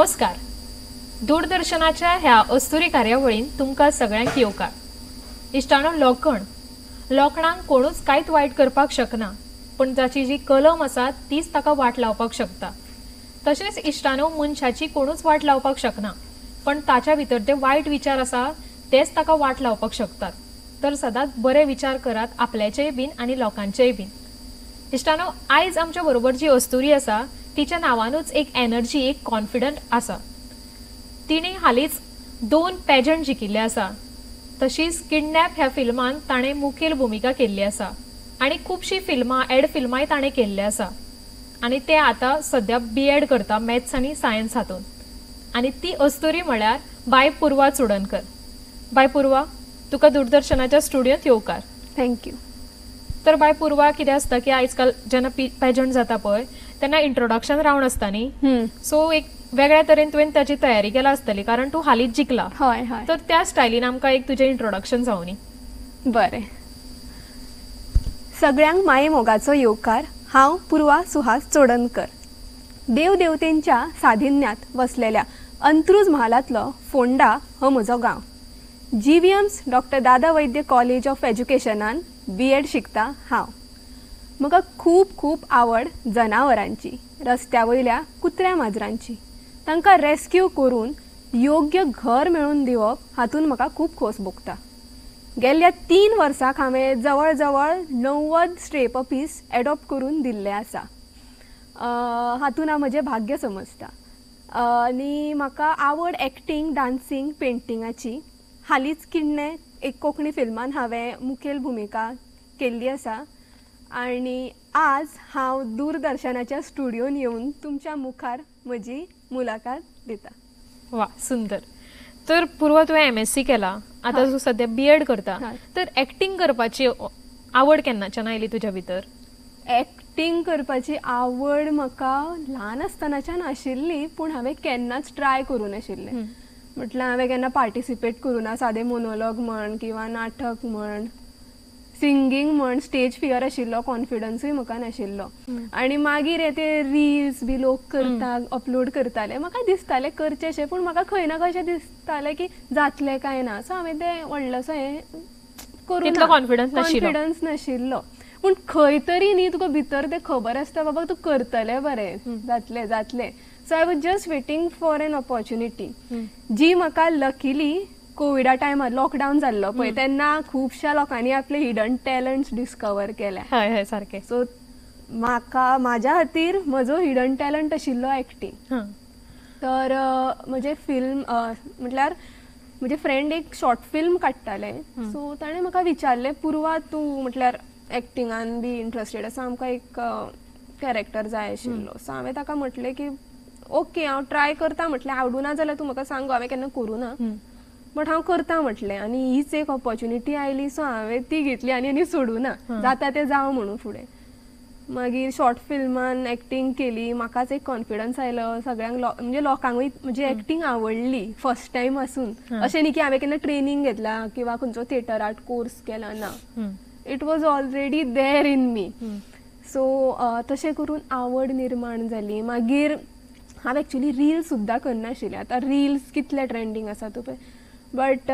नमस्कार. दूरदर्शनाच्या ह्या अस्तुरी कार्यावळीन तुमकां सगळ्यांक येवकार. इश्टानो, लोखणांक कोणूच कांयच वायट करपाक शकना, पण जाची जी कलम आसा तीच ताका वाट लावपाक शकता. तशेंच इश्टानो, मनशाची कोणूच वाट लावपाक शकना, पण ताच्या भितर ते वायट विचार आसा तेच ताका वाट लावपाक शकतात. तर सदांच बरे विचार करात, आपल्याचेय बीन आनी लोकांचेय बीन. इश्टानो, आयज आमच्या बरोबर जी अस्तुरी आसा तिच्या नावानूच एक एनर्जी, एक कॉन्फिडंट आसा. तिणी हालींच 2 पेजंट जिखिल्ले आसा. तशीच किडनॅप ह्या फिल्मान ताणें मुखेल भुमिका केल्ली आसा आनी खुबशीं फिल्मां, एड फिल्मांय ताणें केल्ले आसा. आनी ते आतां सद्या BEd करता मॅथ्स आनी सायन्स हातून. आनी ती अस्तुरी म्हळ्यार बाय पुर्वा चुडनकर. बाय पुर्वा, तुका दूरदर्शनाच्या स्टुडियोंत येवकार. थँक्यू. तर बाय पुर्वा, कितें आसता की आजकाल जेन्ना पेजंट जाता पळय तेन्ना इंट्रोडक्शन रावंड आसता न्ही, सो एक वेगळ्या तरेन तुवें ताची तयारी केला आसतली, कारण तूं हालींच जिखला. हय हय. तर त्या स्टायलीन आमकां एक तुजें इंट्रोडक्शन जावं न्ही. बरें. सगळ्यांक माये मोगाचो येवकार. हांव पुर्वा सुहास चोडनकर. देवदेवतेंच्या साधिन्यात वसलेल्या अंत्रुज महालांतलो फोंडा हो म्हजो गांव. GVMS doctor Dada Vaidya college of एज्युकेशनान BEd शिकता हांव. म्हाका खूब खूब आवड जनावरांची, रस्त्या वयल्या कुत्र्या माजरांची. तांकां रेस्क्यू करून योग्य घर मेळून दिवप हातून म्हाका खूब खोस भोगता. गेल्ल्या 3 वर्सांक हांवें जवळ जवळ 90 स्ट्रे पपीज एडॉप्ट करून दिल्ले आसा. हातून हांव म्हजें भाग्य समजता. आनी म्हाका आवड एक्टींग, डान्सींग, पेंटिंगाची. हालींच किडने एक कोंकणी फिल्मान हांवें मुखेल भुमिका केल्ली आसा. आनी आज हांव दूरदर्शनाच्या स्टुडियोन येवन तुमच्या मुखार म्हजी मुलाकात दिता. वा, सुंदर. तर पुर्वा, तुवें MSc केला, आतां तूं सद्या BEd करता. तर एक्टींग करपाची आवड केन्नाच्यान आयली तुज्या भितर? एक्टींग करपाची आवड म्हाका ल्हान आसतनाच्यान आशिल्ली, पूण हांवें केन्नाच ट्राय करूं नाशिल्लें. म्हटल्यार हांवें केन्ना पार्टिसिपेट करूं ना. सादें मोनोलॉग म्हण किंवा नाटक म्हण, सिंगींग म्हण. स्टेज फियर आशिल्लो, कॉन्फिडन्सूय म्हाका नाशिल्लो. आनी मागीर ते रिल्स बी लोक करता, अपलोड करताले. म्हाका दिसतालें करचेशें, पूण म्हाका खंय ना खंयचें दिसतालें की जातलें काय ना. सो हांवें तें व्हडलोसो हें करूं ना. कॉन्फिडन्स नाशिल्लो. पूण खंय तरी न्ही तुका भितर तें खबर आसता, बाबा तूं करतलें बरें, जातलें जातलें. So I was just waiting for an opportunity, जी म्हाका लकिली कोविडा टायमार लॉकडावन जाल्लो पळय तेन्ना खुबश्या लोकांनी आपले हिडन टॅलंट्स डिस्कवर केल्या. हय हय, सारकें. सो म्हाज्या खातीर म्हजो हिडन टॅलंट आशिल्लो एक्टींग. तर म्हजें फिल्म म्हटल्यार म्हजे फ्रेंड एक शॉर्ट फिल्म काडटाले. सो ताणें म्हाका विचारलें, पुर्वा तूं म्हटल्यार एक्टिंगान बी इंट्रस्टेड आसा, आमकां एक कॅरेक्टर जाय आशिल्लो. सो हांवें ताका म्हटलें की ओके, हांव ट्राय करता. म्हटलें आवडूना जाल्यार तूं म्हाका सांग, हांवें केन्ना करूं ना, बट हांव करता म्हटलें. आनी हीच एक ऑपॉर्च्युनिटी आयली, सो हांवें ती घेतली आनी सोडूं ना. जाता तें जावं म्हणून फुडें. मागीर शॉर्ट फिल्मान एक्टींग केली. म्हाकाच एक कॉन्फिडन्स आयलो. सगळ्यांक म्हणजे लोकांकूय म्हजी एक्टींग आवडली फर्स्ट टायम आसून. अशें न्ही की हांवें केन्ना ट्रेनींग घेतला किंवा खंयचो थिएटर आर्ट कोर्स केला ना. It was already there in me. So तशें करून आवड निर्माण जाली. मागीर हांव एक्चुली रील सुद्दां करनाशिल्लें. आतां रिल्स कितले ट्रेंडींग आसा तो पळय. बट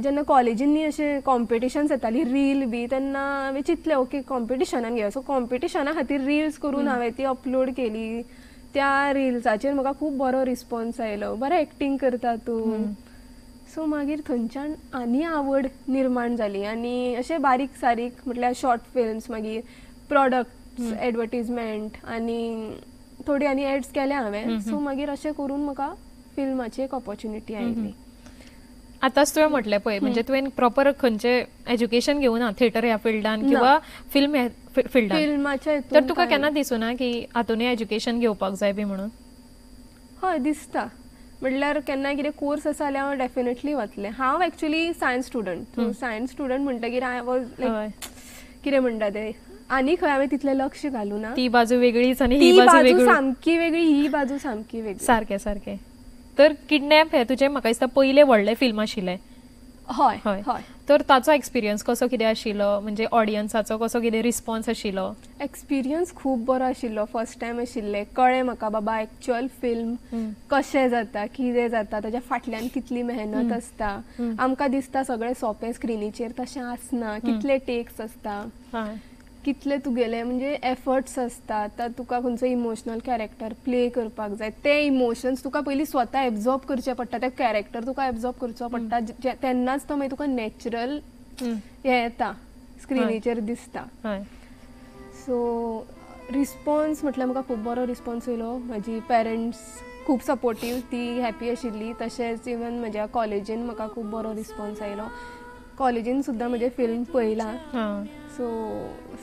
जेन्ना कॉलेजींनी अशें कॉम्पिटिशन्स येतालीं रील बी, तेन्ना हांवें चिंतलें ओके कॉम्पिटिशनान घेवया. सो कॉम्पिटिशना खातीर रिल्स करून हांवें ती अपलोड केली. त्या रिल्साचेर म्हाका खूब बरो रिस्पॉन्स आयलो, बरें एक्टींग करता तूं. सो मागीर थंयच्यान आनी आवड निर्माण जाली. आनी अशें बारीक सारीक म्हटल्यार शॉर्ट फिल्म्स, मागीर प्रॉडक्ट्स, एडवर्टिजमेंट आनी थोडी आनी एड्स केल्या हांवें. सो मागीर अशें करून म्हाका फिल्माची एक ऑपॉर्च्युनिटी आयली. आतांच तुवें म्हटलें पळय, म्हणजे तुवें प्रॉपर खंयचें एज्युकेशन घेवं ना थिएटर ह्या फिल्डान किंवा फिल्म ह्या फिल्डान. फिल्माच्या तर तुका केन्ना दिसूं ना की हातूनय एज्युकेशन घेवपाक जाय बी म्हणून? हय, दिसता. म्हटल्यार केन्ना कितें कोर्स आसा जाल्यार हांव डेफिनेटली वतलें. हांव actually science student. Science student म्हणटकीर हांव वॉज लायक कितें म्हणटा तें, आनी खंय हांवें तितलें लक्ष घालूं ना. ती बाजू वेगळीच आनी ही बाजू वेगळी, सामकी वेगळी, ही बाजू सामकी वेगळी. सारकें सारकें. तर किडनॅप हें तुजें म्हाका दिसता पयलें व्हडलें फिल्म आशिल्लें. हय हय हय तर ताचो एक्सपिरियन्स कसो कितें आशिल्लो म्हणजे ऑडियन्साचो कसो कितें रिस्पॉन्स आशिल्लो एक्सपिरियन्स खूब बरो आशिल्लो फर्स्ट टायम आशिल्लें कळ्ळें म्हाका बाबा एक्चुअल फिल्म कशें जाता कितें जाता ताच्या फाटल्यान कितली मेहनत आसता आमकां दिसता सगळें सोंपें स्क्रिनीचेर तशें आसना कितले टेक्स आसता कितले तुगेले म्हणजे एफर्ट्स आसता आतां तुका खंयचो इमोशनल कॅरेक्टर प्ले करपाक जाय ते इमोशन्स तुका पयलीं स्वता एब्जॉर्ब करचे पडटा ते कॅरेक्टर तुका एब्जॉर्ब करचो पडटा तेन्नाच तो मागीर तुका नॅचरल हें येता स्क्रिनीचेर दिसता सो रिस्पॉन्स म्हटल्यार म्हाका खूब बरो रिस्पॉन्स येयलो म्हाजी पेरंट्स खूब सपोर्टीव ती हॅपी आशिल्ली तशेंच इवन म्हज्या कॉलेजीन म्हाका खूब बरो रिस्पॉन्स आयलो कॉलेजीन सुद्दां म्हजें फिल्म पळयलां सो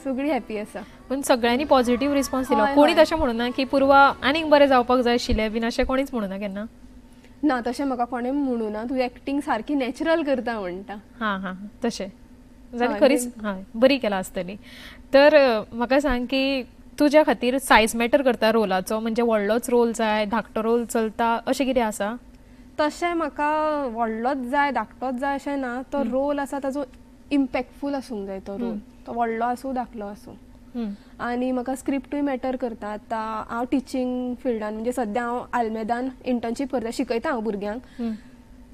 सगळीं हॅपी आसा पूण सगळ्यांनी पॉझिटिव्ह रिस्पॉन्स दिलो कोणीच अशें म्हणूं ना की पुर्वा आनीक बरें जावपाक जाय आशिल्लें बीन अशें कोणीच म्हणूं ना केन्ना ना तशें म्हाका कोणें म्हणूं ना तूं एक्टींग सारकी नॅचरल करता म्हणटा हां तशें जाल्यार खरीच हय बरी केला आसतली तर म्हाका सांग की तुज्या खातीर सायज मॅटर करता रोलाचो म्हणजे व्हडलोच रोल जाय धाकटो रोल चलता अशें कितें आसा तशें म्हाका व्हडलोच जाय धाकटोच जाय अशें ना तो रोल आसा ताजो इम्पॅक्टफूल आसूंक जाय तो रोल तो व्हडलो आसूं धाकलो आसूं आनी म्हाका स्क्रिप्टूय मॅटर करता आतां हांव टिचींग फिल्डान म्हणजे सद्या हांव आल्मेदान इंटर्नशीप करता शिकयता हांव भुरग्यांक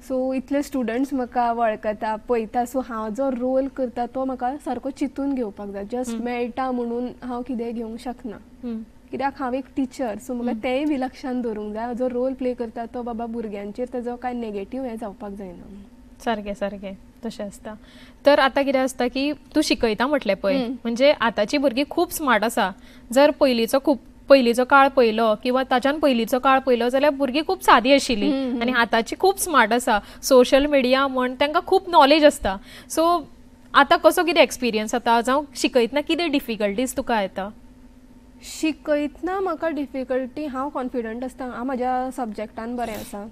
सो इतले स्टुडंट्स म्हाका वळखता पळयता सो हांव जो रोल करता तो म्हाका सारको चिंतून घेवपाक जाय जस्ट मेळटा म्हणून हांव कितेंय घेवंक शकना कित्याक हांव एक टिचर सो म्हाका तेंय बी लक्षान दवरूंक जाय जो रोल प्ले करता तो बाबा भुरग्यांचेर ताजो कांय नेगेटीव हें जावपाक जायना सारकें सारकें तशें आसता तर आतां कितें आसता की तूं शिकयता म्हटलें पळय म्हणजे आतांची भुरगीं खूब स्मार्ट आसा जर पयलींचो काळ पयलो किंवा ताच्यान पयलींचो काळ पयलो जाल्यार भुरगीं खूब सादी आशिल्ली आनी आतांची खूब स्मार्ट आसा सोशल मिडिया म्हण तांकां खूब नॉलेज आसता सो आतां कसो कितें एक्सपिरियन्स जाता जावं शिकयतना कितें डिफिकल्टीज तुका येता शिकयतना म्हाका डिफिकल्टी हांव कॉन्फिडंट आसता हांव म्हाज्या सब्जेक्टान बरें आसा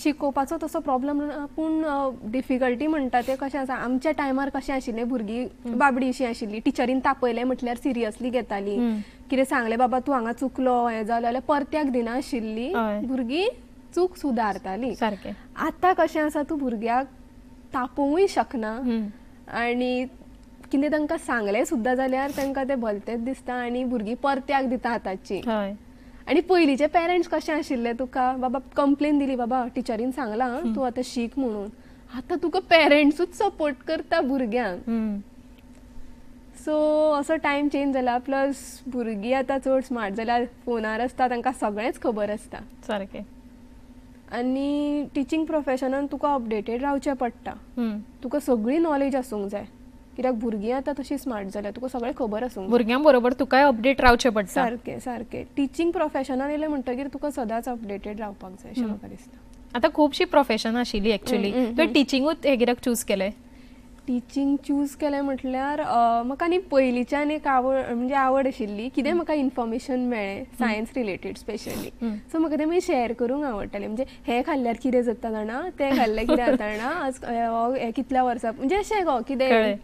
शिकोवपाचो तसो प्रॉब्लम ना पूण डिफिकल्टी म्हणटा तें कशें आसा आमच्या टायमार कशें आशिल्लें भुरगीं बाबडीशीं आशिल्लीं टिचरीन तापयलें म्हटल्यार सिरियसली घेतालीं कितें सांगलें बाबा तूं हांगा चुकलो हें जालें जाल्यार परत्याक दिना आशिल्लीं भुरगीं चूक सुदारतालीं सारकें आतां कशें आसा तूं भुरग्याक तापोवूय शकना आनी कितें तांकां सांगलें सुद्दां जाल्यार तांकां तें भलतेंच दिसता आनी भुरगीं परत्याक दिता आतांची आनी पयलींचे पेरंट्स कशें आशिल्ले तुका बाबा कंप्लेन दिली बाबा टिचरीन सांगलां तूं आतां शीक म्हणून आतां तुका पेरंट्सूच सपोर्ट करता भुरग्यांक सो असो टायम चेंज जाला प्लस भुरगीं आतां चड स्मार्ट जाल्यार फोनार आसता तांकां सगळेंच खबर आसता सारकें आनी टिचींग प्रोफेशनान तुका अपडेटेड रावचें पडटा तुका सगळी नॉलेज आसूंक जाय कित्याक भुरगीं आतां तशी स्मार्ट जाल्या तुका सगळें खबर आसूंक भुरग्यां बरोबर तुकाय अपडेट रावचें पडटा सारकें सारकें टिचींग प्रोफेशनान येयलें म्हणटकीर तुका सदांच अपडेटेड रावपाक जाय अशें म्हाका दिसता आतां खुबशीं प्रोफेशन आशिल्लीं एक्चुअली तुवें टिचींगूच हे कित्याक चूज केलें टिचींग चूज केलें म्हटल्यार म्हाका न्ही पयलींच्यान एक आवड आशिल्ली कितें म्हाका इन्फॉर्मेशन मेळ्ळें सायन्स रिलेटेड स्पेशली सो म्हाका तें मागीर शेअर करूंक आवडटालें म्हणजे हें खाल्ल्यार कितें जाता जाणा तें खाल्ल्यार कितें जाता जाणा हें कितल्या वर्सां म्हणजे अशें गो कितें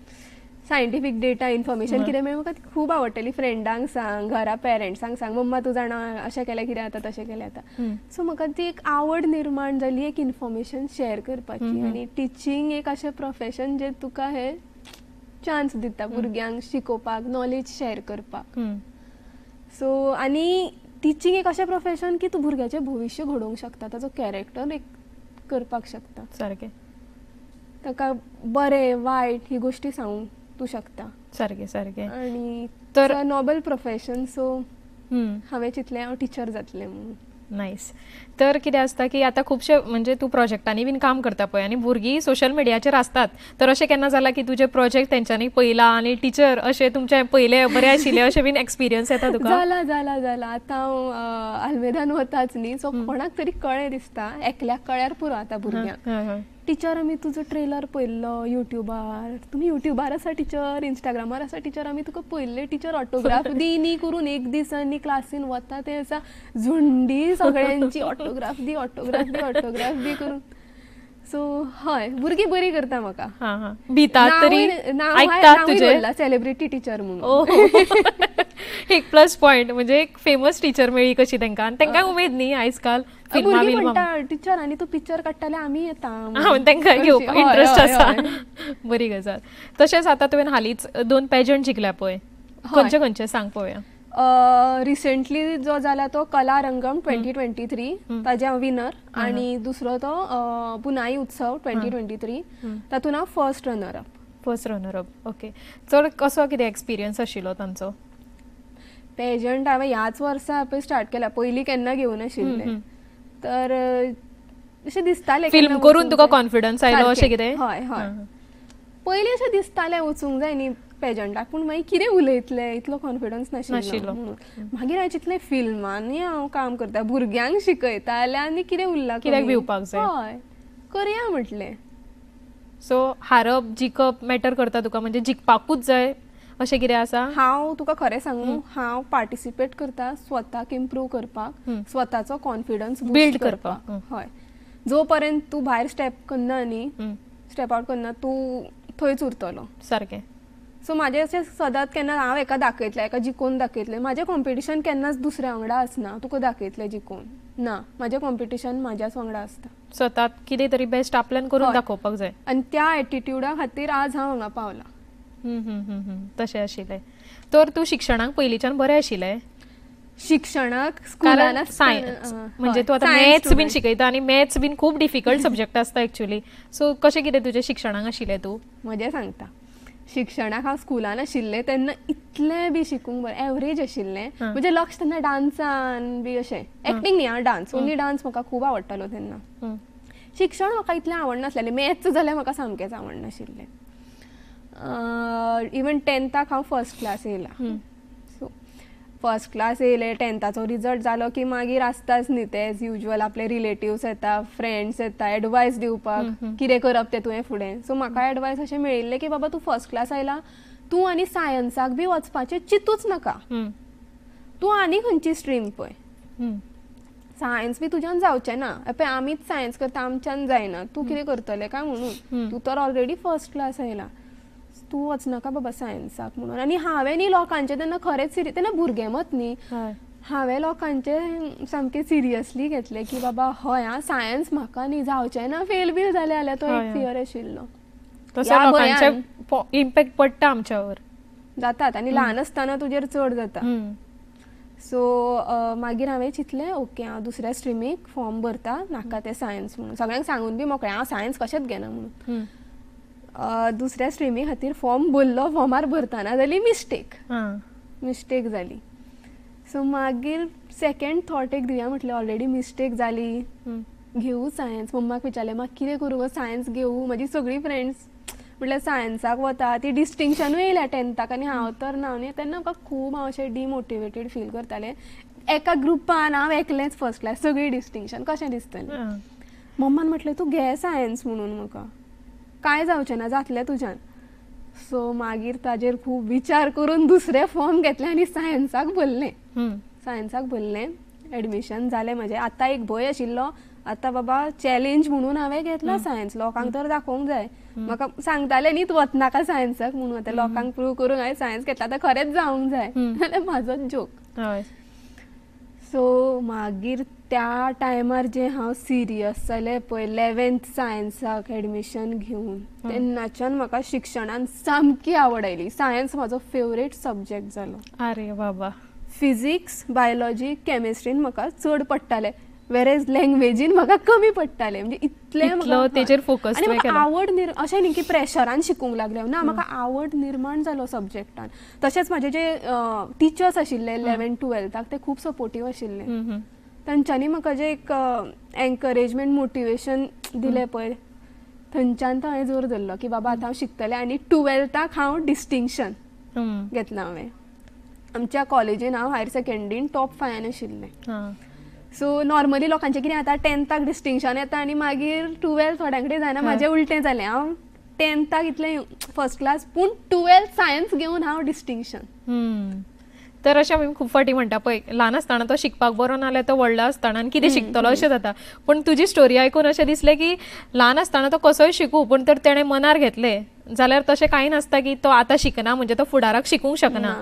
सायंटिफीक डेटा इन्फॉर्मेशन कितें मेळ्ळें म्हाका खूब आवडटाली फ्रेंडांक सांग घरा पेरंट्सांक सांग मम्मा तूं जाणा अशें केलें कितें जाता तशें केलें जाता सो म्हाका ती एक आवड निर्माण जाली एक इन्फॉर्मेशन शेअर करपाची आनी टिचींग एक अशें प्रोफेशन जें तुका हे चान्स दिता भुरग्यांक शिकोवपाक नॉलेज शेअर करपाक सो आनी टिचींग एक अशें प्रोफेशन की तूं भुरग्याचें भविश्य घडोवंक शकता ताचो कॅरेक्टर एक करपाक शकता सारकें ताका बरें वायट ही गोश्टी सांगूंक तू शकता सारकें सारकें आनी तर नॉबल प्रोफेशन सो हांवें चिंतलें हांव टिचर जातलें म्हणून नायस तर कितें आसता की आतां खुबशे म्हणजे तूं प्रोजेक्टांनी बीन काम करता पळय आनी भुरगीं सोशल मिडियाचेर आसतात तर अशें केन्ना जालां की तुजे प्रोजेक्ट तेंच्यांनी पयला आनी टिचर अशें तुमचें पयलें बरें आशिल्लें अशें बीन एक्सपिरियन्स येता तुका जाला आतां हांव आल्मेदान वताच न्ही सो कोणाक तरी कळ्ळें दिसता एकल्याक कळ्यार पुरो आतां भुरग्यांक टिचर आमी तुजो ट्रेलर पळयल्लो युट्यूबार तुमी युट्यूबार आसा टिचर इंस्टाग्रामार आसा टिचर आमी तुका पळयल्लें टिचर ऑटोग्राफ दी न्ही करून एक दीस आनी क्लासीन वता तें आसा झुंडी सगळ्यांची ऑटोग्राफ दी करून सो हय भुरगीं बरी करता म्हाका भितात तरी आयकतात तुजे सेलिब्रिटी टिचर म्हणून एक प्लस पॉयंट म्हणजे एक फेमस टीचर मेळ्ळी कशी तांकां आनी तांकां उमेद न्ही आयज काल फिल्मा भुरगीं बिल्मा म्हणटा टिचरांनी तूं पिक्चर काडटाले आमी येता तांकां घेवपाक इंट्रस्ट हय, आसा हय. बरी गजाल. तशेंच आतां तुवें हालींच 2 पेजंट जिखल्या पळय, खंयचे खंयचे सांग पळोवया. रिसेंटली जो जाला तो कला रंगम 2023 ताजे हांव विनर, आनी दुसरो तो पुनाई उत्सव 2023 तातूंत हांव फर्स्ट रनर अप. ओके. चड कसो कितें एक्सपिरियन्स आशिल्लो तांचो? पेजंट हांवें ह्याच वर्सा पळय स्टार्ट केला, पयलीं केन्ना घेवून नाशिल्लें. तर अशें दिसतालें फिल्म करून तुका कॉन्फिडन्स आयलो अशें कितें? हय हय. पयलीं अशें दिसतालें वचूंक जाय न्ही पेजंटाक, पूण मागीर कितें उलयतलें इतलो कॉन्फिडन्स नाशिल्लो म्हणून. मागीर हांवें चिंतलें फिल्मांनी हांव काम करता, भुरग्यांक शिकयता जाल्यार आनी कितें उरलां, कित्याक भिवपाक जाय. हय, करया म्हटलें. सो हारप जिखप मॅटर करता तुका, म्हणजे जिखपाकूच जाय अशें कितें आसा? हांव तुका खरें सांगू, हांव पार्टिसिपेट करता स्वताक इम्प्रूव करपाक, स्वताचो कॉन्फिडन्स बिल्ड करपाक. हय, जो पर्यंत तूं भायर स्टेप करना न्ही, स्टेप आउट करना, तूं थंयच उरतलो. सारकें. सो म्हाजें अशें सदांच केन्ना हांव एका दाखयतलें, एका जिखून दाखयतलें. म्हाजें कॉम्पिटिशन केन्नाच दुसऱ्या वांगडा आसना तुका दाखयतलें जिखून ना. म्हाजें कॉम्पिटिशन म्हाज्याच वांगडा आसता. स्वतात कितें तरी बेस्ट आपल्यान करून दाखोवपाक जाय. आनी त्या एटिट्यूडा खातीर आज हांव हांगा पावलां. तशें आशिल्लें. तर तूं शिक्षणाक पयलींच्यान बरें आशिल्लें? शिक्षणाक स्कुलान सायन्स म्हणजे तूं आतां मॅथ्स बीन शिकयता, आनी मॅथ्स बीन खूब डिफिकल्ट सब्जेक्ट आसता एक्चुअली. सो कशें कितें तुजें शिक्षणाक आशिल्लें तूं? म्हजें सांगता. शिक्षणाक हांव स्कुलान आशिल्लें तेन्ना इतलें बी शिकूंक बरें एवरेज आशिल्लें. म्हणजे लक्ष तेन्ना डान्सान बी अशें, एक्टींग न्ही, हांव डान्स, ओन्ली डान्स म्हाका खूब आवडटालो तेन्ना. शिक्षण म्हाका इतलें आवडनासलेलें. मॅथ्स जाल्यार म्हाका सामकेंच आवडनाशिल्लें. इवन 10थाक हांव फर्स्ट क्लास येयला. सो फर्स्ट क्लास येयले, 10थाचो रिजल्ट जालो की मागीर आसताच न्ही ते एज युजल, आपले रिलेटिव्स येता, फ्रेंड्स येता एडवायस दिवपाक, कितें करप तें तुवें फुडें. सो म्हाका एडवायस अशें मेळिल्लें की बाबा तूं फर्स्ट क्लास आयला, तूं आनी सायन्साक बी वचपाचें चिंतूच नाका. तूं आनी खंयची स्ट्रीम पळय, सायन्स बी तुज्यान जावचें ना. पळय आमीच सायन्स करता, आमच्यान जायना, तूं कितें करतलें काय म्हणून. तूं तर ऑलरेडी फर्स्ट क्लास आयला, तूं वचनाका बाबा सायन्साक म्हणून. आनी हांवें न्ही लोकांचें तेन्ना खरेंच सिरियस, तेन्ना भुरगें मत न्ही, हांवें लोकांचें सामकें सिरियसली घेतलें की बाबा हय आं, सायन्स म्हाका न्ही जावचें ना, फेल बील जालें जाल्यार तो एक फियर आशिल्लो. तसो लोकांचें इम्पॅक्ट पडटा आमच्यावर. जातात, आनी ल्हान आसतना तुजेर चड जाता. सो मागीर हांवें चिंतलें ओके हांव दुसऱ्या स्ट्रिमीक फॉर्म भरता, नाका तें सायन्स म्हणून. सगळ्यांक सांगून बी मोकळें हांव सायन्स कशेंच घेना म्हणून. दुसऱ्या स्ट्रिमी खातीर फॉर्म भरलो, फॉर्मार भरतना जाली मिस्टेक जाली. सो मागीर सेकेंड थॉट एक दिवया म्हटलें, ऑलरेडी मिस्टेक जाली, घेवू सायन्स. मम्माक विचारलें म्हाका कितें करूं गो, सायन्स घेवू. म्हाजी सगळीं फ्रेंड्स म्हटल्यार सायन्साक वता, ती डिस्टिंक्शनूय येयल्या 10थाक, आनी हांव तर ना. न्ही तेन्ना म्हाका खूब हांव अशें डिमोटिवेटेड फील करतालें. एका ग्रुपान हांव एकलेंच फर्स्ट क्लास, सगळीं डिस्टिंक्शन, कशें दिसतलें. मम्मान म्हटलें तूं घे सायन्स म्हणून, म्हाका काय जावचें ना, जातलें तुज्यान. सो मागीर ताजेर खूब विचार करून दुसरें फॉर्म घेतलें आनी सायन्साक भरलें. एडमिशन जालें म्हजें. आतां एक भंय आशिल्लो, आतां बाबा चॅलेंज म्हणून हांवें घेतला सायन्स. लोकांक तर दाखोवंक जाय. म्हाका सांगतालें न्ही तूं वचनाका सायन्साक म्हणून. आतां लोकांक प्रूव करूंक हांवें सायन्स घेतला, आतां खरेंच जावंक जाय, नाल्यार म्हाजोच जोक. सो मागीर त्या टायमार जे हांव सिरियस जालें पळय 11th सायन्साक एडमिशन घेवन, तेन्नाच्यान म्हाका शिक्षणान सामकी आवड आयली. सायन्स म्हाजो फेवरेट सब्जेक्ट जालो. अरे बाबा. फिजिक्स, बायोलॉजी, केमिस्ट्रीन म्हाका चड पडटालें, वेरेज लँग्वेजीन म्हाका कमी पडटालें. म्हणजे इतलें तेजेर फोकस. आनी म्हाका आवड अशें न्ही की प्रेशरान शिकूंक लागलें ना, म्हाका आवड निर्माण जालो सब्जेक्टान. तशेंच म्हाजे जे टिचर्स आशिल्ले 11th 12थाक ते खूब सपोर्टीव आशिल्ले. तांच्यांनी म्हाका जे एक एनकरेजमेंट मोटिवेशन दिलें पळय, थंयच्यान तो हांवें जोर धरलो की बाबा आतां हांव शिकतलें. आनी 12थाक हांव डिस्टिंक्शन घेतलां हांवें. आमच्या कॉलेजीन हांव हायर सेकंडरीन टॉप 5 आशिल्लें. सो नॉर्मली लोकांचें कितें जाता, 10थाक डिस्टिंक्शन येता आनी मागीर 12th थोड्यां कडेन जायना. म्हाजें उलटें जालें. हांव 10थाक इतलें फर्स्ट क्लास, पूण 12th सायन्स घेवन हांव डिस्टिंक्शन. तर अशें आमी खूब फावटी म्हणटा पळय, ल्हान आसतना तो शिकपाक बरो ना जाल्यार तो व्हडलो आसतना आनी कितें शिकतलो अशें जाता. पण तुजी स्टोरी आयकून अशें दिसलें की ल्हान आसतना तो कसोय शिकू, पण तर तेणें मनार घेतलें जाल्यार तशें कांय नासता की तो आतां शिकना म्हणजे तो फुडाराक शिकूंक शकना.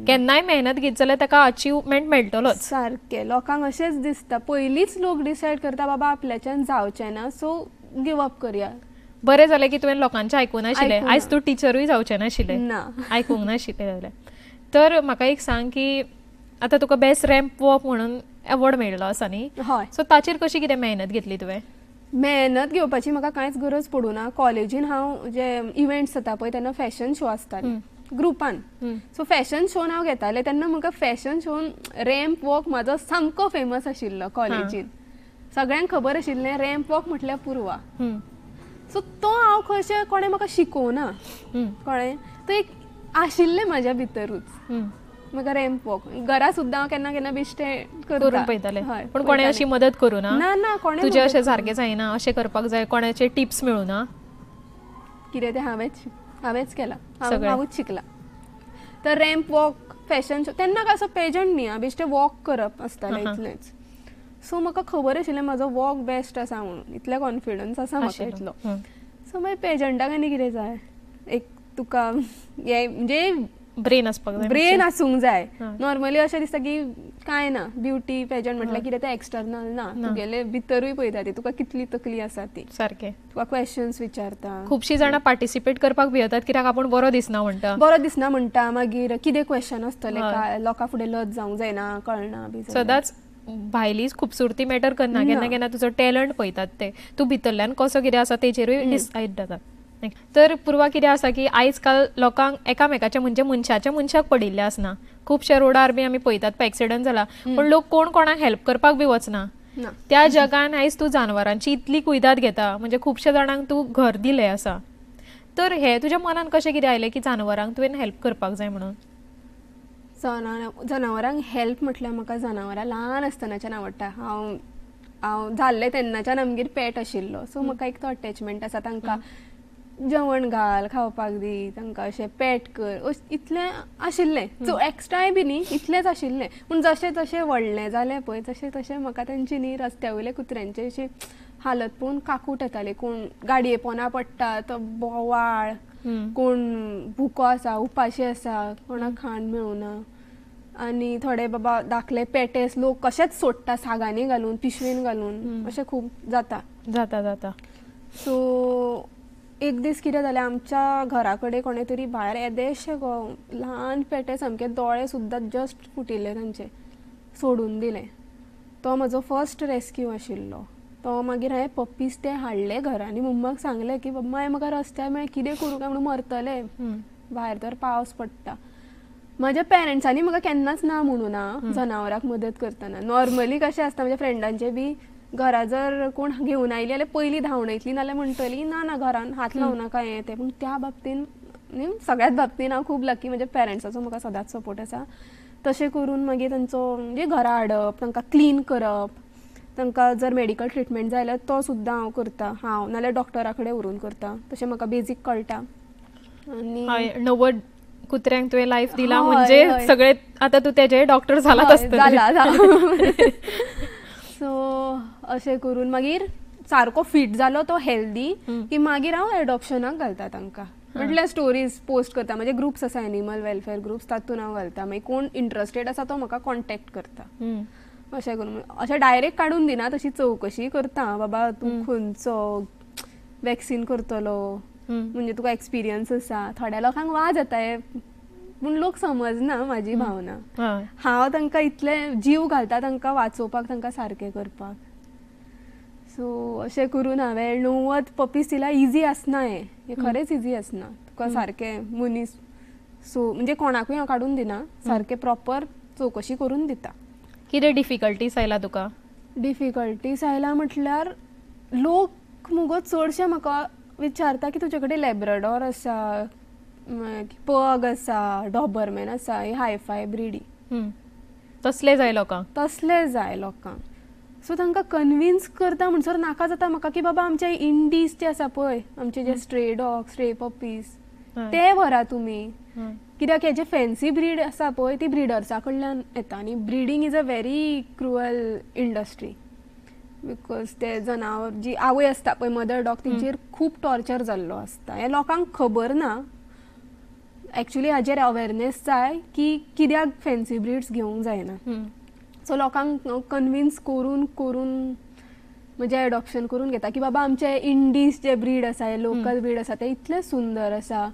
केन्नाय मेहनत घेत जाल्यार ताका अचिवमेंट मेळटलोच. सारकें. लोकांक अशेंच दिसता, पयलींच लोक डिसायड करता बाबा आपल्याच्यान जावचें ना, सो गिव अप करया. बरें जालें की तुवें लोकांचें आयकूंक नाशिल्लें. आयज तूं टिचरूय जावचें नाशिल्लें, ना. आयकूंक नाशिल्लें जाल्यार. तर म्हाका एक सांग की आतां तुका बेस्ट रॅम्प वॉक म्हणून अवॉर्ड मेळिल्लो आसा न्ही, हय. सो ताचेर कशी कितें मेहनत घेतली तुवें? मेहनत घेवपाची म्हाका कांयच गरज पडूना. कॉलेजीन हांव जे इव्हेंट्स जाता पळय तेन्ना फॅशन शो आसताले ग्रुपान. सो फॅशन शोन हांव घेतालें तेन्ना म्हाका फॅशन शोन रॅम्प वॉक म्हाजो सामको फेमस आशिल्लो कॉलेजीन. सगळ्यांक खबर आशिल्लें रॅम्प वॉक म्हटल्यार पुर्वा. सो तो हांव खंयशें कोणें म्हाका शिकोवना. कळ्ळें? तो एक आशिल्लें म्हाज्या भितरूच म्हाका रॅम्प वॉक. घरा सुद्दां हांव केन्ना केन्ना बिश्टें करून पळयतालें. पण कोणें अशी मदत करूं ना? ना ना, कोणें तुजें अशें सारकें जायना, अशें करपाक जाय, कोणाचे टिप्स मेळूं ना? कितें तें हांवेंच केलां, हांवूच शिकला. तर रॅम्प वॉक फॅशन शो तेन्ना काय असो पेजंट न्ही, बेश्टें वॉक करप आसतालें इतलेंच. सो म्हाका खबर आशिल्लें म्हाजो वॉक बेस्ट आसा म्हणून, इतलें कॉन्फिडन्स आसा म्हाका इतलो. सो मागीर पेजंटाक आनी कितें जाय, एक तुका हें म्हणजे ब्रेन आसपाक जाय, ब्रेन आसूंक जाय. नॉर्मली अशें दिसता की कांय ना, ब्युटी पेजंट म्हटल्यार कितें तें एक्सटर्नल ना, तुगेले भितरूय पळयता ती तुका कितली तकली आसा ती. सारकें. तुका क्वेश्चन्स विचारता. खुबशीं जाणां पार्टिसिपेट करपाक भियेतात कित्याक आपूण बरो दिसना म्हणटा. बरो दिसना म्हणटा, मागीर कितें क्वेश्चन आसतले काय, लोकां फुडें लज जावंक जायना, कळना बी. सदांच भायलीच खूबसुरती मॅटर करना, केन्ना केन्ना तुजो टॅलंट पळयतात ते, तूं भितरल्यान कसो कितें आसा तेजेरूय डिसायड जाता. तर पुर्वा कितें आसा की आयज काल लोकांक एकामेकाच्या म्हणजे मनशाच्या मनशाक पडिल्ले आसना. खुबशे रोडार बी आमी पळयतात पळय एक्सिडंट जाला, पण लोक कोण कोणाक हेल्प करपाक बी वचना. त्या जगान आयज तूं जानवरांची इतली कुयदाद घेता, म्हणजे खुबशे जाणांक तूं घर दिलें आसा. तर हे तुज्या मनान कशें कितें आयलें की जानवरांक तुवें हेल्प करपाक जाय म्हणून? जनावरांक हेल्प म्हटल्यार म्हाका जनावरां ल्हान आसतनाच्यान आवडटा. हांव जाल्लें तेन्नाच्यान आमगेर पेट आशिल्लो, सो म्हाका एक तो अटॅचमेंट आसा. तांकां जेवण घाल, खावपाक दी, तांकां अशें पेट कर, इतलें आशिल्लें. सो एक्स्ट्राय बी न्ही, इतलेंच आशिल्लें. पूण जशें जशें व्हडलें जालें पळय तशें तशें म्हाका तेंची न्ही रस्त्या वयल्या कुत्र्यांची अशी हालत पळोवन काकूट येताली. कोण गाडये पोंदा पडटा, तो बोवाळ, कोण भुको आसा, उपाशी आसा, कोणाक खाण मेळुना. आनी थोडे बाबा धाकले पेटेस लोक कशेंच सोडटा सागांनी घालून, पिशवेन घालून, अशें खूब जाता. सो एक दीस कितें जालें, आमच्या घरा कडेन कोणें तरी भायर येदेशे गो ल्हान पेटे सामके दोळे सुद्दां जस्ट फुटिल्ले तांचे, सोडून दिले. तो म्हजो फर्स्ट रेस्क्यू आशिल्लो. तो मागीर हांवें पप्पीज ते हाडले घरा आनी मम्माक सांगलें की मम्मा म्हाका रस्त्यार मेळ, कितें करूं काय म्हणून मरतलें, भायर तर पावस पडटा. म्हाज्या पेरंट्सांनी म्हाका केन्नाच ना म्हणूं ना जनावरांक मदत करतना. नॉर्मली कशें आसता म्हज्या फ्रेंडांचे बी, घरा जर कोण घेवन आयली जाल्यार पयलीं धांवणयतली, नाल्यार म्हणटली ना ना घरान हात लावं नाका हें तें. पूण त्या बाबतीन सगळ्याच बाबतीन हांव खूब लकी, म्हज्या पेरंट्साचो म्हाका सदांच सपोर्ट आसा. तशें करून मागीर तांचो म्हणजे घरा हाडप, तांकां क्लीन करप, तांकां जर मेडिकल ट्रिटमेंट जाय जाल्यार तो सुद्दां हांव करता. हांव नाल्यार डॉक्टरा कडेन व्हरून करता, तशें म्हाका बेजीक कळटा. आनी 90 कुत्र्यांक तुवें लायफ दिला म्हणजे सगळे आतां तूं तेजे डॉक्टर जालाच आसतलें. सो अशें करून मागीर सारको फिट जालो तो हेल्दी की मागीर हांव एडॉप्शनाक घालता तांकां. म्हटल्यार स्टोरीज पोस्ट करता, म्हणजे ग्रुप्स आसा एनिमल वेलफेअर ग्रुप्स, तातूंत हांव घालता. मागीर कोण इंट्रस्टेड आसा तो म्हाका कॉन्टॅक्ट करता. अशें करून अशें डायरेक्ट काडून दिना, तशी चवकशी करता. बाबा तूं खंयचो वॅक्सीन करतलो, म्हणजे तुका एक्सपिरियन्स आसा. थोड्या लोकांक वाज येता पूण लोक समजना म्हाजी भावना. हांव तांकां इतलें जीव घालता तांकां वाचोवपाक, तांकां सारकें करपाक. सो अशें करून हांवें 90 पपीज दिला. इजी आसना हें खरेंच इजी आसना. तुका सारकें मनीस सो म्हणजे कोणाकूय हांव काडून दिना, सारकें प्रॉपर चवकशी करून दिता. कितें डिफिकल्टीज आयला तुका? डिफिकल्टीज आयला म्हटल्यार लोक मुगो चडशे म्हाका विचारता की तुजे कडेन लॅब्राडॉर आसा, पग आसा, डॉबरमॅन आसा, ही हायफाय ब्रिडी. तसले जाय लोकांक? तसले जाय लोकांक. सो तांकां कन्विन्स करता म्हणसर नाका जाता म्हाका की बाबा आमचे इंडीज जे आसा पळय, आमचे जे स्ट्रे डॉग, स्ट्रे पपीज, ते व्हरा तुमी. कित्याक हे जे फॅन्सी ब्रीड आसा पळय ती ब्रिडर्सा कडल्यान येता आनी breeding is a very cruel industry because ते जनावर जी आवय आसता पळय मदर डॉग तेंचेर खूब टॉर्चर जाल्लो आसता हे लोकांक खबर ना एक्चुअली हाजेर अवेरनेस जाय की कित्याक फॅन्सी ब्रीड्स घेवंक जायना सो लोकांक कन्विन्स करून करून म्हणजे एडॉप्शन करून घेता की बाबा आमचे इंडीज जे ब्रीड आसा हे लोकल ब्रीड आसा ते इतले सुंदर आसा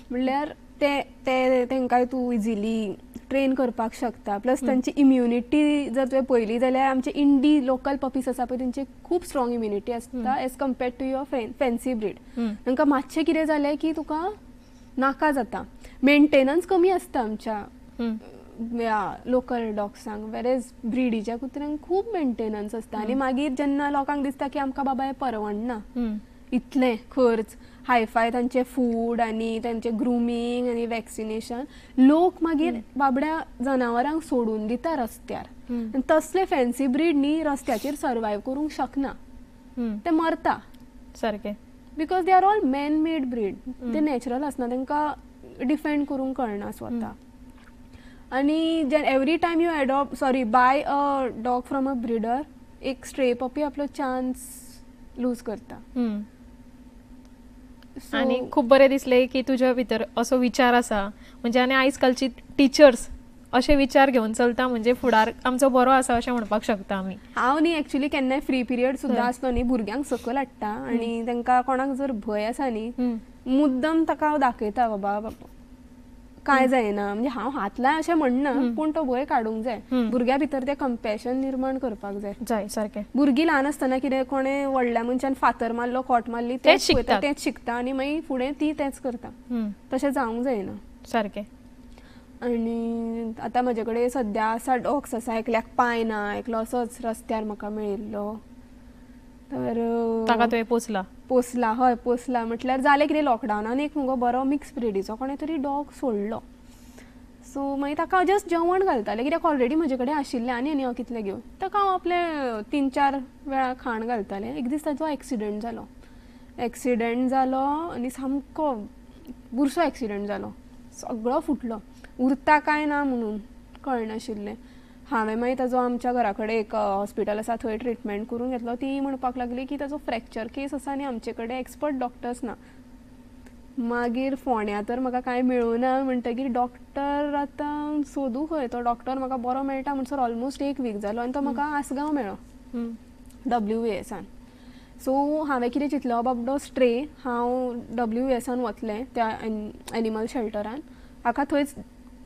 म्हणल्यार ते ते तांकां तूं इजिली ट्रेन करपाक शकता प्लस तांची इम्युनिटी जर तुवें पळयली जाल्यार आमचे इंडी लोकल पपीज आसा पळय तेंची खूब स्ट्रॉंग इम्युनिटी आसता as compared to your fancy breed तांकां मातशें कितें जालें की तुका नाका जाता मेंटेनन्स कमी आसता आमच्या लोकल डॉग्सांक वेरेज ब्रिडीच्या कुत्र्यांक खूब मेंटेनन्स आसता आनी मागीर जेन्ना लोकांक दिसता की आमकां बाबा हें परवडना इतलें खर्च हायफाय तांचे फूड आनी तांचे ग्रुमींग आनी वॅक्सिनेशन लोक मागीर बाबड्या जनावरांक सोडून दिता रस्त्यार तसले फॅन्सी ब्रीड न्ही रस्त्याचेर सर्वायव करूंक शकना ते मरता सारकें because they are all man made breed ते नॅचरल आसना तांकां डिफेंड करूंक कळना स्वता आनी every time you buy a dog from a breeder एक स्ट्रे पपी आपलो चान्स लूज करता आणि खूप बरें दिसले की तुज्या भितर असो विचार आसा म्हणजे आनी आयज कालची टिचर्स अशे विचार घेवन चलता म्हणजे फुडार आमचो बरो आसा अशें म्हणपाक शकता आमी हांव न्ही एक्चुअली केन्नाय फ्री पिरियड सुद्दां आसलो न्ही भुरग्यांक सकयल हाडटा आनी तांकां कोणाक जर भंय आसा न्ही मुद्दम ताका दाखयता बाबा काय जायना म्हणजे हांव हात लाय अशें म्हणना पूण तो भंय काडूंक जाय भुरग्या भितर तें कंपॅशन निर्माण करपाक जाय सारकें भुरगीं ल्हान आसतना कितें कोणें व्हडल्या मनशान फातर मारलो खोट मारली तेच शिकता आनी मागीर फुडें ती तेंच करता तशें जावंक जायना सारकें आनी आतां म्हजे कडेन सद्या आसा डॉग्स आसा एकल्याक पांय ना एकलो असोच रस्त्यार म्हाका मेळिल्लो तर ताका तुवें पोसला म्हटल्यार जालें कितें लॉकडावनान एक मुगो बरो मिक्स ब्रिडीचो कोणें तरी डॉग सोडलो सो मागीर ताका हांव जस्ट जेवण घालतालें कित्याक ऑलरेडी म्हजे कडेन आशिल्लें आनी हांव कितलें घेवं ताका हांव आपले 3-4 वेळा खाण घालतालें एक दीस ताचो एक्सिडंट जालो आनी सामको बुरसो एक्सिडंट जालो सगळो फुटलो उरता काय ना म्हणून कळनाशिल्लें हांवें मागीर ताजो आमच्या घरा कडेन एक हॉस्पिटल आसा थंय ट्रिटमेंट करून घेतलो ती म्हणपाक लागली की ताजो फ्रॅक्चर केस आसा आनी आमचे कडेन एक्सपर्ट डॉक्टर्स ना मागीर फोंड्या तर म्हाका कांय मेळूना म्हणटकीर डॉक्टर आतां सोदूं खंय तो डॉक्टर म्हाका बरो मेळटा म्हणसर ऑलमोस्ट 1 वीक जालो आनी तो म्हाका आसगांव मेळ्ळो WASान सो हांवें कितें चिंतलें बाबडो स्ट्रे हांव WASान वतलें त्या एनिमल शेल्टरान हाका थंयच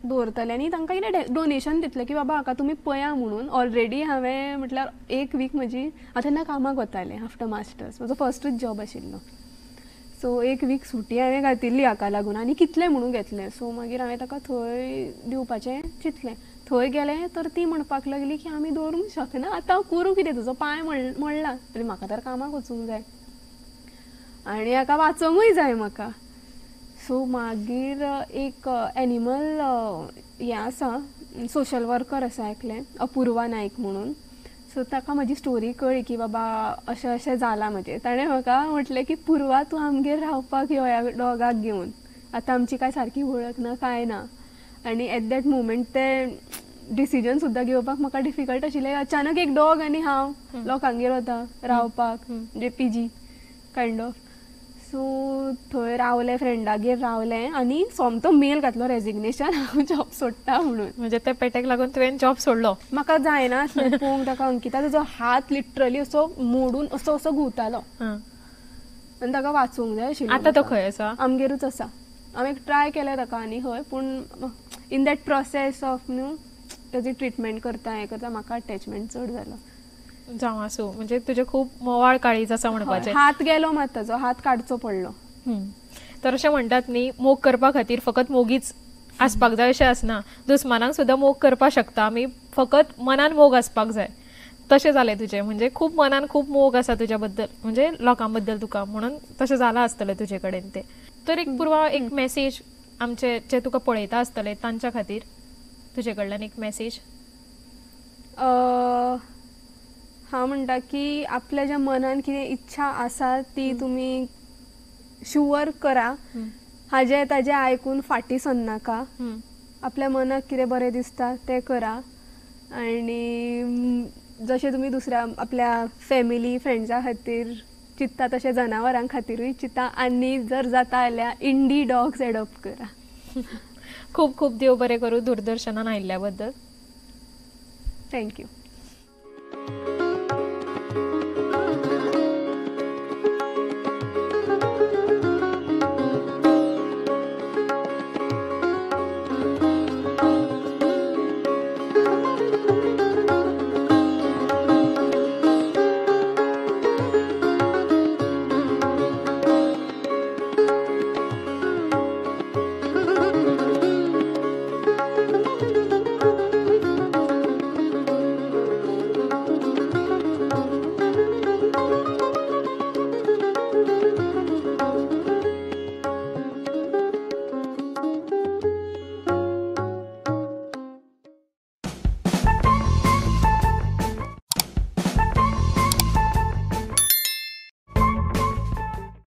दवरतलें आनी तांकां कितें डोनेशन दितलें की बाबा हाका तुमी पया म्हणून ऑलरेडी हांवें म्हटल्यार 1 वीक म्हजी हांव तेन्ना कामाक वतालें आफ्टर मास्टर्स म्हजो फस्टूच जॉब आशिल्लो सो 1 वीक सुटी हांवें घातिल्ली हाका लागून आनी कितलें म्हणून घेतलें सो मागीर हांवें ताका थंय दिवपाचें चिंतलें थंय गेलें तर ती म्हणपाक लागली की आमी दवरूंक शकना आतां हांव करूं कितें तुजो पांय मोडला आनी म्हाका तर कामाक वचूंक जाय आनी हाका वाचोंकूय जाय म्हाका सो मागीर एक एनिमल हें आसा सोशल वर्कर आसा एकलें अपुर्वा नायक म्हणून सो ताका म्हजी स्टोरी कळ्ळी की बाबा अशें अशें जालां म्हजें ताणें म्हाका म्हटलें की पुर्वा तूं आमगेर रावपाक यो ह्या डॉगाक घेवन आतां आमची काय सारकी वळख ना काय ना आनी एट दॅट मोमेंट तें डिसिजन सुद्दां घेवपाक म्हाका डिफिकल्ट आशिल्लें अचानक एक डॉग आनी हांव लोकांगेर वता रावपाक म्हणजे PG कायंड ऑफ सो थंय रावलें फ्रेंडागेर रावलें आनी सोमतो मेल घातलो रेजिग्नेशन हांव जॉब सोडटा म्हणून म्हणजे ते पेटेक लागून तुवें जॉब सोडलो म्हाका जायना आसलें पळोवंक ताका अंकिता ताजो हात लिटरली असो मोडून असो असो घुंवतालो आनी ताका वाचूंक जाय आशिल्लें आतां तो खंय आसा आमगेरूच आसा हांवें ट्राय केलें ताका आनी हय पूण इन दॅट प्रोसेस ऑफ ताजी ट्रिटमेंट करता हें करता म्हाका अटॅचमेंट चड जालो जावं आसूं म्हणजे तुजें खूब मोवाळ काळीज आसा म्हणपाचें हात गेलो मात ताजो हात काडचो पडलो तर अशें म्हणटात न्ही मोग करपा खातीर फकत मोगीच आसपाक जाय अशें आसना दुस्मानांक सुद्दां मोग करपाक शकता आमी फकत मनान मोग आसपाक जाय तशें जालें तुजें म्हणजे खूब मनान खूब मोग आसा तुज्या बद्दल म्हणजे लोकां बद्दल तुका म्हणून तशें जालां आसतलें तुजे कडेन तें तर एक पुर्वा एक मॅसेज आमचे जे तुका पळयता आसतले तांच्या खातीर तुजे कडल्यान एक मॅसेज हांव म्हणटा की आपल्या ज्या मनान कितें इच्छा आसा ती तुमी शुअर करा हाजे ताजे आयकून फाटी सरनाका. आपल्या मनाक कितें बरें दिसता तें करा. आनी जशें तुमी दुसऱ्या आपल्या फॅमिली फ्रेंड्सां खातीर चिंतता तशें जनावरां खातीरूय चिंता. आनी जर जाता जाल्यार इंडी डॉग्स एडॉप्ट करा. खूप खूप देव बरें करूं दूरदर्शनान आयिल्ल्या बद्दल. थँक्यू.